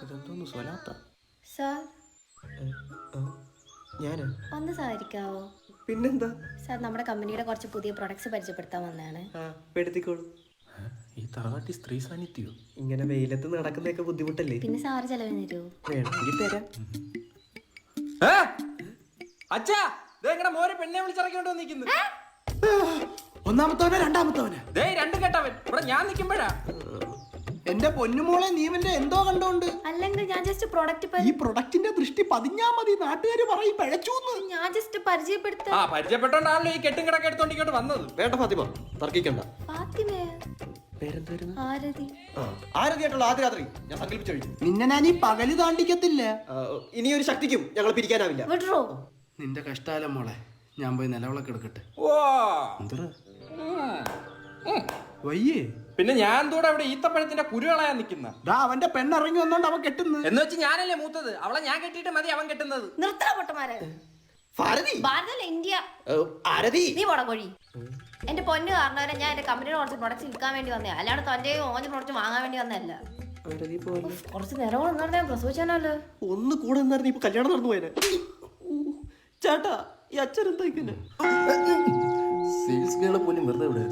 ഇതെന്തോന്ന് സ്വലാത്ത? സാർ ഞാന് ഒന്ന് സഹകരിക്കാവോ? പിന്നെന്താ? സാർ നമ്മുടെ കമ്പനിയുടെ കുറച്ച് പുതിയ പ്രൊഡക്ട്സ് പരിചയപ്പെടുത്താൻ വന്നതാണ്. എടുത്തിക്കോളൂ. ഈ തറവാട്ടി സ്ത്രീ സാന്നിധ്യോ? ഇങ്ങനെ വെയിലത്ത് നടക്കുന്നതൊക്കെ ബുദ്ധിമുട്ടല്ലേ? പിന്നെ സാറ് ചെലവിന് തരുമോ? വേണമെങ്കിൽ തരാം. അച്ഛാ മോരെ പെണ്ണെ വിളിച്ചിറക്കിയോണ്ട് വന്നിരിക്കുന്നു. ഒന്നാമത്തവനെ രണ്ടാമത്തവന് ദേ രണ്ടും കേട്ടവൻ ഇവിടെ ഞാൻ നിൽക്കുമ്പോഴാ. എന്റെ പൊന്നുമോളെ നീവന്റെ എന്തോ കണ്ടോണ്ട്. അല്ലെങ്കിൽ ഞാൻ ജസ്റ്റ് പ്രൊഡക്റ്റ് ഈ പ്രൊഡക്റ്റിന്റെ ദൃഷ്ടി പതിഞ്ഞാ മതി, നാട്ടുകാര് പറയും പിഴച്ചൂന്ന്. ഞാൻ ജസ്റ്റ് പരിചയപ്പെടുത്ത. ആ പരിചയപ്പെട്ടോണ്ടാണല്ലോ ഈ കെട്ടും കിടക്കെ എടുത്തോണ്ട് ഇങ്ങോട്ട് വന്നത്. വേണ്ട ഫാത്തിമ, തർക്കിക്കണ്ട. ഫാത്തിമേ. പേരെന്തായിരുന്നു? ആരതി. ആരതിയായിട്ടുള്ള ആദ്യ രാത്രി ഞാൻ സങ്കല്പിച്ചു കഴിഞ്ഞു. നിന്നെ ഞാൻ ഈ പകല് താണ്ടിക്കത്തില്ല. ഇനിയൊരു ശക്തിക്കും ഞങ്ങൾ പിരിക്കാനാവില്ല. വിട്രോ. നിന്റെ കഷ്ടാലം മോളെ, ഞാൻ പോയി നിലവിളക്ക് എടുക്കട്ടെ. ഓ വയ്യേ പിന്നെ ഞാൻ തൂടെ അവിടെ ഈത്തപ്പഴത്തിന്റെ കുരുകളായാ നിക്കുന്ന. അവന്റെ പെണ്ണിറങ്ങി വന്നോണ്ട് അവൻ കെട്ടുന്നു. എന്ന് വെച്ച് ഞാനല്ലേ മൂത്തത്, അവളെ ഞാൻ കെട്ടിയിട്ട് മതി അവൻ കെട്ടുന്നത്. നിർത്തണ പൊട്ടന്മാരെ. ഭാരതി. ഭാരതല്ല ഇന്ത്യ. ആരതി. നീ പോടക്കോഴി. എന്റെ പൊന്ന് കാരണവരെ ഞാൻ എന്റെ കമ്പനിയുടെ കുറച്ച് പ്രൊഡക്ട്സ് വിൽക്കാൻ വേണ്ടി വന്നേ, അല്ലാണ്ട് തന്റെ ഓഞ്ഞ പ്രൊഡക്റ്റ് വാങ്ങാൻ വേണ്ടി വന്നതല്ല. കുറച്ച് നേരം കൊണ്ടാ പ്രസവിച്ചാനല്ലോ. ഒന്ന് കൂടെ നിന്നായിരുന്നു ഇപ്പൊ കല്യാണം നടന്നു പോയത്. ചേട്ടാ ഈ അച്ഛൻ എന്താ ഇങ്ങനെ? സെയിൽസ് ഗേളെ പോലും വെറുതെ ഇവിടെ